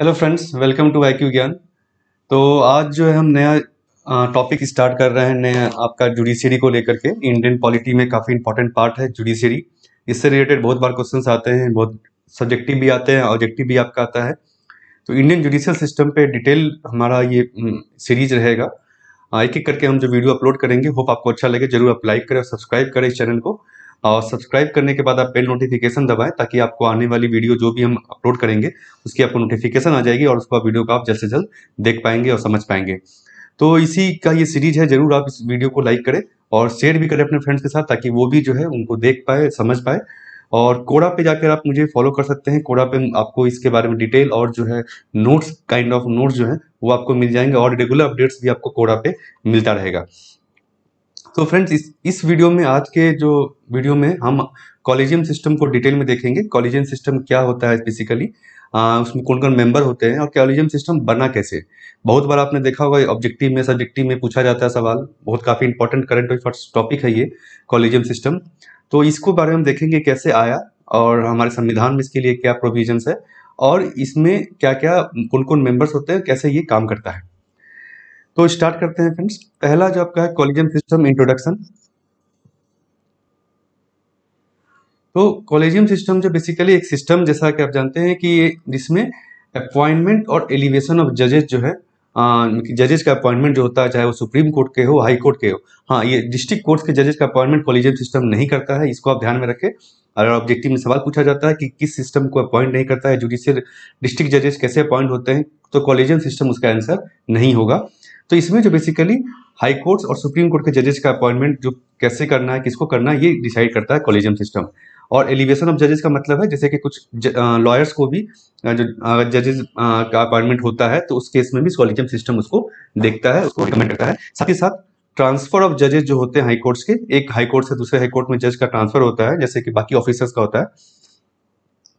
Hello friends, welcome to IQ ज्ञान। तो आज जो है हम नया टॉपिक स्टार्ट कर रहे हैं, नया आपका जुडिशरी को लेकर के। इंडियन पॉलिटी में काफ़ी इंपॉर्टेंट पार्ट है जुडिशरी। इससे रिलेटेड बहुत बार क्वेश्चंस आते हैं, बहुत सब्जेक्टिव भी आते हैं, ऑब्जेक्टिव भी आपका आता है। तो इंडियन जुडिशियल सिस्टम पे डिटेल हमारा ये सीरीज रहेगा। एक एक करके हम जो वीडियो अपलोड करेंगे, होप आपको अच्छा लगे। जरूर आप लाइक करें और सब्सक्राइब करें इस चैनल को। और सब्सक्राइब करने के बाद आप बेल नोटिफिकेशन दबाएं, ताकि आपको आने वाली वीडियो जो भी हम अपलोड करेंगे उसकी आपको नोटिफिकेशन आ जाएगी और उसको आप वीडियो को आप जल्द से जल्द देख पाएंगे और समझ पाएंगे। तो इसी का ये सीरीज है। जरूर आप इस वीडियो को लाइक करें और शेयर भी करें अपने फ्रेंड्स के साथ, ताकि वो भी जो है उनको देख पाए, समझ पाए। और कोडा पे जाकर आप मुझे फॉलो कर सकते हैं। कोडा पे आपको इसके बारे में डिटेल और जो है नोट्स, काइंड ऑफ नोट्स जो है वो आपको मिल जाएंगे, और रेगुलर अपडेट्स भी आपको कोडा पे मिलता रहेगा। तो फ्रेंड्स, इस वीडियो में, आज के जो वीडियो में हम कॉलेजियम सिस्टम को डिटेल में देखेंगे। कॉलेजियम सिस्टम क्या होता है बेसिकली, उसमें कौन कौन मेंबर होते हैं और कॉलेजियम सिस्टम बना कैसे। बहुत बार आपने देखा होगा ऑब्जेक्टिव में, सब्जेक्टिव में पूछा जाता है सवाल। बहुत काफ़ी इंपॉर्टेंट करंट अफेयर्स टॉपिक है ये कॉलेजियम सिस्टम। तो इसको बारे में हम देखेंगे कैसे आया, और हमारे संविधान में इसके लिए क्या प्रोविजंस है, और इसमें क्या क्या कौन कौन मेंबर्स होते हैं, कैसे ये काम करता है। तो स्टार्ट करते हैं फ्रेंड्स। पहला जो आपका है कॉलेजियम सिस्टम इंट्रोडक्शन। तो कॉलेजियम सिस्टम जो बेसिकली एक सिस्टम, जैसा कि आप जानते हैं कि जिसमें अपॉइंटमेंट और एलिवेशन ऑफ जजेस जो है, जजेस का अपॉइंटमेंट जो होता है, चाहे वो सुप्रीम कोर्ट के हो, हाई कोर्ट के हो। हाँ, ये डिस्ट्रिक्ट कोर्ट के जजेस का अपॉइंटमेंट कॉलेजियम सिस्टम नहीं करता है, इसको आप ध्यान में रखें। अगर ऑब्जेक्टिव में सवाल पूछा जाता है कि किस सिस्टम को अपॉइंट नहीं करता है, जुडिशियल डिस्ट्रिक्ट जजेस कैसे अपॉइंट होते हैं, तो कॉलेजियम सिस्टम उसका आंसर नहीं होगा। तो इसमें जो बेसिकली हाई कोर्ट्स और सुप्रीम कोर्ट के जजेस का अपॉइंटमेंट जो कैसे करना है, किसको करना है, ये डिसाइड करता है कॉलेजियम सिस्टम। और एलिवेशन ऑफ जजेस का मतलब है, जैसे कि कुछ लॉयर्स को भी जो जजेस का अपॉइंटमेंट होता है, तो उस केस में भी कॉलेजियम सिस्टम उसको देखता है, उसको रिकमेंड करता है। साथ ही साथ ट्रांसफर ऑफ जजेस जो होते हैं हाई कोर्ट्स के, एक हाई कोर्ट से दूसरे हाई कोर्ट में जज का ट्रांसफर होता है, जैसे कि बाकी ऑफिसर्स का होता है,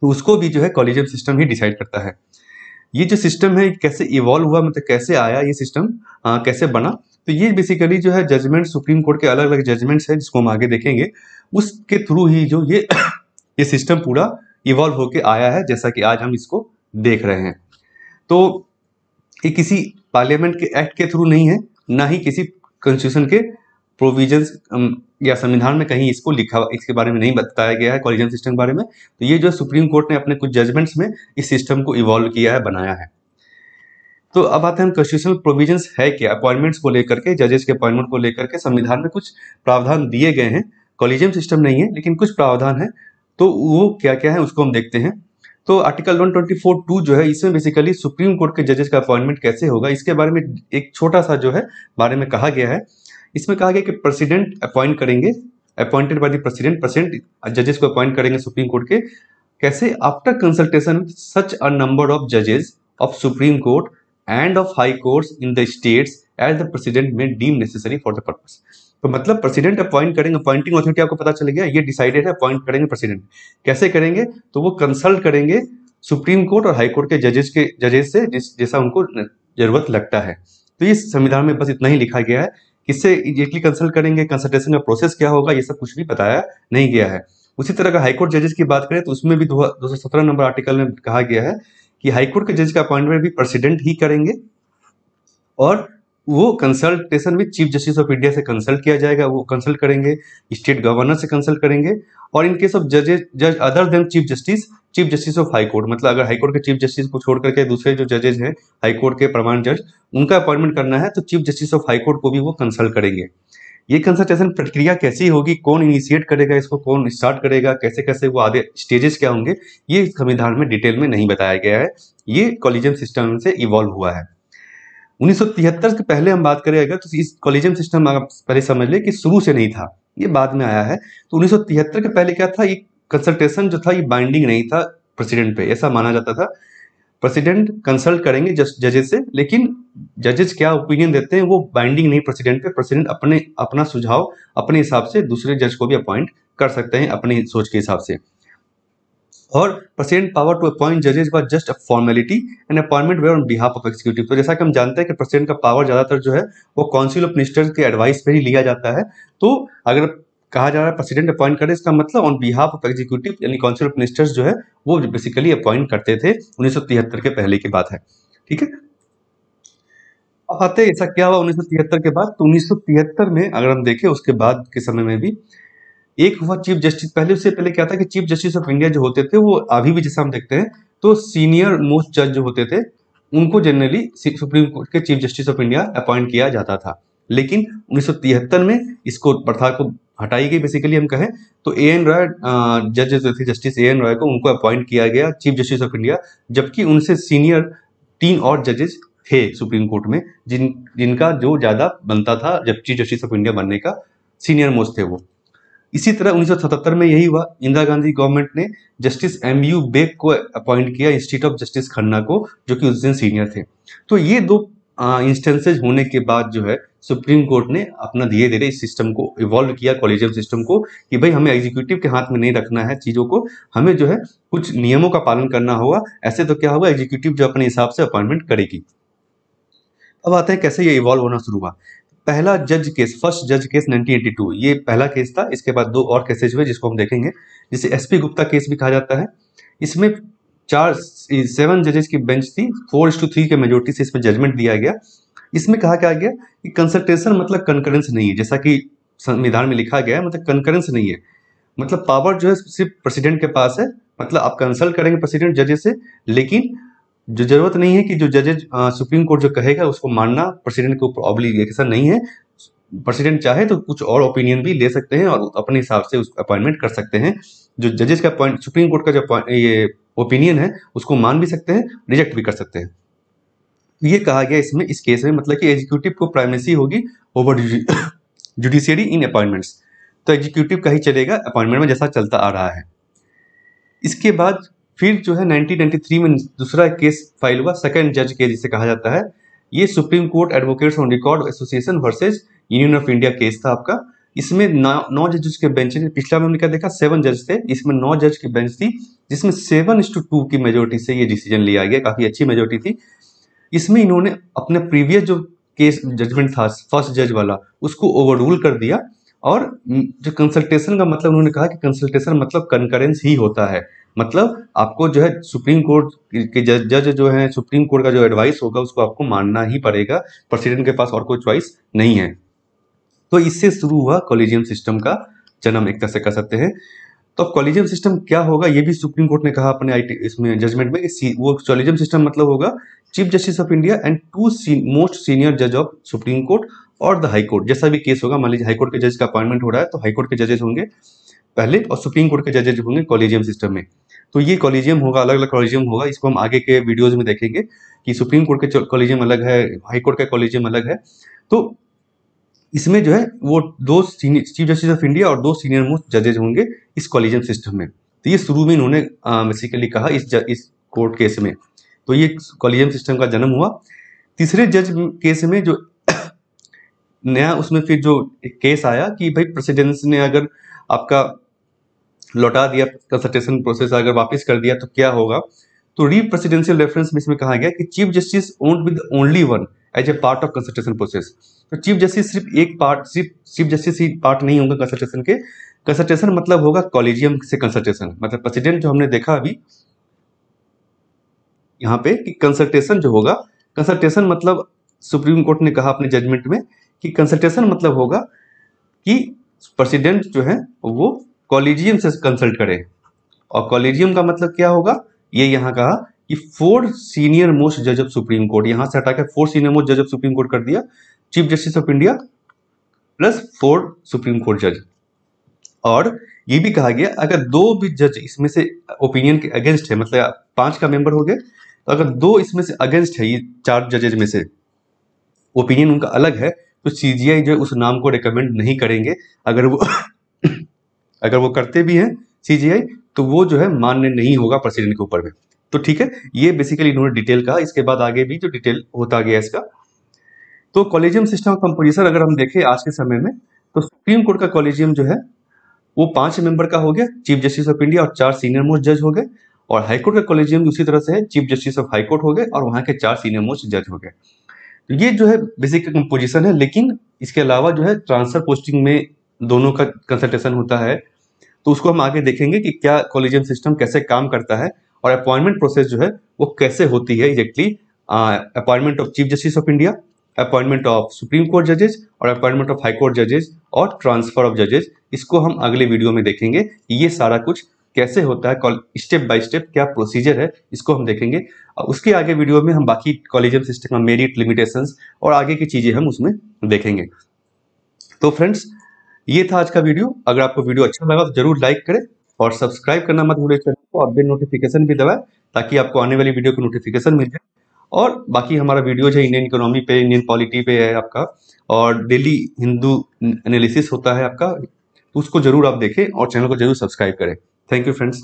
तो उसको भी जो है कॉलेजियम सिस्टम ही डिसाइड करता है। ये जो सिस्टम है कैसे इवॉल्व हुआ, मतलब कैसे आया ये सिस्टम, कैसे बना, तो ये बेसिकली जो है जजमेंट, सुप्रीम कोर्ट के अलग अलग जजमेंट्स हैं जिसको हम आगे देखेंगे, उसके थ्रू ही जो ये ये सिस्टम पूरा इवॉल्व होके आया है, जैसा कि आज हम इसको देख रहे हैं। तो ये किसी पार्लियामेंट के एक्ट के थ्रू नहीं है, ना ही किसी कॉन्स्टिट्यूशन के प्रोविजंस या संविधान में कहीं इसको लिखा, इसके बारे में नहीं बताया गया है कॉलेजियम सिस्टम के बारे में। तो ये जो सुप्रीम कोर्ट ने अपने कुछ जजमेंट्स में इस सिस्टम को इवॉल्व किया है, बनाया है। तो अब आते हैं हम कॉन्स्टिट्यूशनल प्रोविजंस है क्या, अपॉइंटमेंट्स को लेकर के, जजेस के अपॉइंटमेंट को लेकर के संविधान में कुछ प्रावधान दिए गए हैं। कॉलेजियम सिस्टम नहीं है, लेकिन कुछ प्रावधान है। तो वो क्या क्या है उसको हम देखते हैं। तो आर्टिकल 124(2) जो है, इसमें बेसिकली सुप्रीम कोर्ट के जजेस का अपॉइंटमेंट कैसे होगा, इसके बारे में एक छोटा सा जो है बारे में कहा गया है। इसमें कहा गया कि प्रेसिडेंट अपॉइंट करेंगे, अपॉइंटेड बाय द प्रेसिडेंट जजेस को अपॉइंट करेंगे सुप्रीम कोर्ट के। कैसे? After consultation such a number of जजेस of supreme court and of high courts in the states as the president may deem necessary for the purpose. तो मतलब president appoint करेंगे, appointing authority आपको पता चल गया, ये डिसाइडेड है, अपॉइंट करेंगे प्रेसिडेंट। कैसे करेंगे? तो वो कंसल्ट करेंगे सुप्रीम कोर्ट और हाई कोर्ट के जजेस से, जैसा उनको जरूरत लगता है। तो ये संविधान में बस इतना ही लिखा गया है। किससे इमीडिएटली कंसल्ट करेंगे, कंसल्टेशन का प्रोसेस क्या होगा, ये सब कुछ भी बताया नहीं गया है। उसी तरह का हाईकोर्ट जजेस की बात करें तो उसमें भी 217 नंबर आर्टिकल में कहा गया है कि हाईकोर्ट के जज का अपॉइंटमेंट भी प्रेसिडेंट ही करेंगे, और वो कंसल्टेशन भी चीफ जस्टिस ऑफ इंडिया से कंसल्ट किया जाएगा, वो कंसल्ट करेंगे, स्टेट गवर्नर से कंसल्ट करेंगे। और इन केस ऑफ जज other than chief justice of high court, मतलब अगर हाई कोर्ट के चीफ जस्टिस को छोड़ करके दूसरे जो जजेस हैं हाई कोर्ट के प्रमाण जज, उनका अपॉइंटमेंट करना है, तो chief justice of high court को भी वो कंसल्ट करेंगे। ये कंसल्टेशन प्रक्रिया कैसी होगी, कौन इनिशिएट करेगा इसको, कौन स्टार्ट करेगा, कैसे कैसे वो आगे स्टेजेस क्या होंगे, ये संविधान में डिटेल में नहीं बताया गया है। ये कॉलेजियम सिस्टम से इवॉल्व हुआ है। 1973 के पहले हम बात करें अगर, तो इस कॉलेजियम सिस्टम आप पहले समझ ले कि शुरू से नहीं था, ये बाद में आया है। तो 1973 के पहले क्या था, ये कंसल्टेशन जो था ये बाइंडिंग नहीं था प्रेसिडेंट पे, ऐसा माना जाता था। प्रेसिडेंट कंसल्ट करेंगे जजेस से, लेकिन जजेस क्या ओपिनियन देते हैं वो बाइंडिंग नहीं प्रेसिडेंट पे। प्रेसिडेंट अपना सुझाव अपने हिसाब से दूसरे जज को भी अपॉइंट कर सकते हैं अपनी सोच के हिसाब से। और प्रेसिडेंट पावर टू अपॉइंट जजेस was just a formality and appointment were on behalf of executive. तो जैसा कि हम जानते हैं कि प्रेसिडेंट का पावर ज्यादातर जो है वो काउंसिल ऑफ मिनिस्टर्स के एडवाइस पे ही लिया जाता है। तो अगर कहा जा रहा है प्रेसिडेंट अपॉइंट करे, इसका मतलब ऑन बिहाफ ऑफ एग्जीक्यूटिव यानी काउंसिल ऑफ मिनिस्टर्स जो है वो बेसिकली अपॉइंट करते थे। 1973 के पहले की बात है, ठीक है। अब आते हैं ऐसा क्या हुआ 1973 के बाद। तो 1973 में अगर हम देखें उसके बाद के समय में भी एक हुआ चीफ जस्टिस। पहले उससे पहले क्या था कि चीफ जस्टिस ऑफ इंडिया जो होते थे वो अभी भी जैसा हम देखते हैं तो सीनियर मोस्ट जज जो होते थे उनको जनरली सुप्रीम कोर्ट के chief justice of India appoint किया जाता था। लेकिन 1973 में इसको प्रथा को हटाई गई। बेसिकली हम कहें तो ए एन रॉय जज जो थे जस्टिस ए एन रॉय को उनको अपॉइंट किया गया चीफ जस्टिस ऑफ इंडिया, जबकि उनसे सीनियर 3 और जजेस थे सुप्रीम कोर्ट में जिनका जो ज्यादा बनता था जब चीफ जस्टिस ऑफ इंडिया बनने का, सीनियर मोस्ट थे वो। इसी तरह 1977 में यही हुआ। इंदिरा गांधी गवर्नमेंट ने जस्टिस एम यू बेक को अपॉइंट किया इंस्टीट्यूट ऑफ जस्टिस खन्ना को, जो कि उस दिन सीनियर थे। तो ये दो इंस्टेंसेज होने के बाद जो है सुप्रीम कोर्ट ने अपना धीरे धीरे इस सिस्टम को इवॉल्व किया, कॉलेजियम सिस्टम को, कि भाई हमें एग्जीक्यूटिव के हाथ में नहीं रखना है चीजों को, हमें जो है कुछ नियमों का पालन करना होगा। ऐसे तो क्या होगा, एग्जीक्यूटिव जो अपने हिसाब से अपॉइंटमेंट करेगी। अब आते हैं कैसे ये इवॉल्व होना शुरू हुआ। पहला जज केस, फर्स्ट जज केस 1982, ये पहला केस था। इसके बाद 2 और केसेज हुए जिसको हम देखेंगे, जिसे एसपी गुप्ता केस भी कहा जाता है। इसमें 7 जजेस की बेंच थी, 4:3 के मेजोरिटी से इसमें जजमेंट दिया गया। इसमें कहा क्या गया कि कंसल्टेशन मतलब कंकरेंस नहीं है, जैसा कि संविधान में लिखा गया है, मतलब कंकरेंस नहीं है, मतलब पावर जो है सिर्फ प्रेसिडेंट के पास है। मतलब आप कंसल्ट करेंगे प्रेसिडेंट जजेस से, लेकिन जो जरूरत नहीं है कि जो जजेज सुप्रीम कोर्ट जो कहेगा उसको मानना प्रेसिडेंट के ऊपर ऑब्लिगेशन नहीं है। प्रेसिडेंट चाहे तो कुछ और ओपिनियन भी ले सकते हैं और अपने हिसाब से उस अपॉइंटमेंट कर सकते हैं। जो जजेस का पॉइंट, सुप्रीम कोर्ट का जो ये ओपिनियन है उसको मान भी सकते हैं, रिजेक्ट भी कर सकते हैं। ये कहा गया इसमें, इस केस में, मतलब कि एग्जीक्यूटिव को प्राइमेसी होगी ओवर जुडिशियरी इन अपॉइंटमेंट्स। तो एग्जीक्यूटिव का ही चलेगा अपॉइंटमेंट में, जैसा चलता आ रहा है। इसके बाद फिर जो है 1993 में दूसरा केस फाइल हुआ, सेकंड जज केस जिसे कहा जाता है। ये supreme court advocates on record association versus union of India case था आपका। इसमें 9 जजेस के बेंच थे। पिछला में हमने क्या देखा, 7 जज थे, इसमें 9 जज की बेंच थी, जिसमें 7:2 की मेजोरिटी से ये डिसीजन लिया गया, काफी अच्छी मेजोरिटी थी। इसमें इन्होंने अपने प्रीवियस जो केस जजमेंट था फर्स्ट जज वाला उसको ओवर रूल कर दिया, और जो कंसल्टेशन का मतलब उन्होंने कहा कि कंसल्टेशन मतलब कंकरेंस ही होता है। मतलब आपको जो है सुप्रीम कोर्ट के जज जो है, सुप्रीम कोर्ट का जो एडवाइस होगा उसको आपको मानना ही पड़ेगा, प्रेसिडेंट के पास और कोई चॉइस नहीं है। तो इससे शुरू हुआ कॉलेजियम सिस्टम का जन्म, एक तरह से कह सकते हैं। तो कॉलेजियम सिस्टम क्या होगा, ये भी सुप्रीम कोर्ट ने कहा अपने इसमें जजमेंट में कि वो कॉलेजियम सिस्टम मतलब होगा chief justice of India and 2 most senior जज ऑफ सुप्रीम कोर्ट और द हाई कोर्ट। जैसा भी केस होगा, मान लीजिए हाई कोर्ट के जज का अपॉइंटमेंट हो रहा है तो हाई कोर्ट के जजेस होंगे पहले और सुप्रीम कोर्ट के जजेस होंगे कॉलेजियम सिस्टम में। तो ये कॉलेजियम होगा, अलग अलग कॉलेजियम होगा, इसको हम आगे के वीडियोज में देखेंगे कि सुप्रीम कोर्ट के कॉलेजियम अलग है, हाई कोर्ट का कॉलेजियम अलग है। तो इसमें जो है वो 2 चीफ जस्टिस ऑफ इंडिया और 2 सीनियर मोस्ट जजेज होंगे इस कॉलेजियम सिस्टम में। तो ये शुरू में इन्होंने बेसिकली कहा इस कोर्ट केस में। तो ये कॉलेजियम सिस्टम का जन्म हुआ। तीसरे जज केस में जो नया उसमें फिर जो एक केस आया कि भाई प्रेसिडेंस ने अगर आपका लौटा दिया, कंसल्टेशन प्रोसेस अगर वापस कर दिया तो क्या होगा। तो री प्रेसिडेंशियल रेफरेंस में इसमें कहा गया कि chief justice owned with only one as a part of consultation process. तो चीफ जस्टिस सिर्फ एक पार्ट, सिर्फ चीफ जस्टिस ही पार्ट नहीं होगा कंसल्टेशन के। कंसल्टेशन मतलब होगा कॉलेजियम से कंसल्टेशन, मतलब प्रेसिडेंट जो हमने देखा अभी यहाँ पे कि कंसल्टेशन जो होगा, कंसल्टेशन मतलब सुप्रीम कोर्ट ने कहा अपने जजमेंट में कि कंसल्टेशन मतलब होगा कि प्रेसिडेंट जो है वो कॉलेजियम से कंसल्ट करे। और कॉलेजियम का मतलब क्या होगा, ये यहाँ कहा कि 4 सीनियर मोस्ट जज ऑफ सुप्रीम कोर्ट, यहां से हटाकर 4 सीनियर मोस्ट जज ऑफ सुप्रीम कोर्ट कर दिया, chief justice of India plus 4 supreme court जज। और ये भी कहा गया अगर 2 भी जज इसमें से ओपिनियन के अगेंस्ट है, मतलब 5 का मेंबर हो गए, तो अगर 2 इसमें से अगेंस्ट है, ये 4 जजेज में से ओपिनियन उनका अलग है, तो सीजीआई जो है उस नाम को रिकमेंड नहीं करेंगे। अगर वो अगर वो करते भी हैं सीजीआई तो वो जो है मान्य नहीं होगा प्रेसिडेंट के ऊपर में। तो ठीक है, ये बेसिकली इन्होंने डिटेल कहा। इसके बाद आगे भी जो डिटेल होता गया इसका। तो कॉलेजियम सिस्टम कंपोजिशन अगर हम देखें आज के समय में, तो सुप्रीम कोर्ट का कॉलेजियम जो है वो 5 मेंबर का हो गया, चीफ जस्टिस ऑफ इंडिया और 4 सीनियर मोस्ट जज हो गए। और हाईकोर्ट का कॉलेजियम भी उसी तरह से है, चीफ जस्टिस ऑफ हाईकोर्ट हो गए और वहां के 4 सीनियर मोस्ट जज हो गए। तो ये जो है बेसिक कंपोजिशन है। लेकिन इसके अलावा जो है ट्रांसफर पोस्टिंग में दोनों का कंसल्टेशन होता है, तो उसको हम आगे देखेंगे कि क्या कॉलेजियम सिस्टम कैसे काम करता है और अपॉइंटमेंट प्रोसेस जो है वो कैसे होती है exactly. Appointment of chief justice of India, appointment of supreme court जजेस और अपॉइंटमेंट ऑफ हाई कोर्ट जजेस और ट्रांसफर ऑफ जजेस, इसको हम अगले वीडियो में देखेंगे। ये सारा कुछ कैसे होता है, स्टेप बाय स्टेप क्या प्रोसीजर है, इसको हम देखेंगे। उसके आगे वीडियो में हम बाकी कॉलेजियम सिस्टम का मेरिट, लिमिटेशंस और आगे की चीजें हम उसमें देखेंगे। तो फ्रेंड्स, ये था आज का वीडियो। अगर आपको वीडियो अच्छा लगा तो जरूर लाइक करें और सब्सक्राइब करना मत भूलें चैनल को, और बेल नोटिफिकेशन भी दबाएं ताकि आपको आने वाली वीडियो की नोटिफिकेशन मिल जाए। और बाकी हमारा वीडियो जो है इंडियन इकोनॉमी पे, इंडियन पॉलिटी पे है आपका, और डेली हिंदू एनालिसिस होता है आपका, तो उसको जरूर आप देखें और चैनल को जरूर सब्सक्राइब करें। Thank you friends.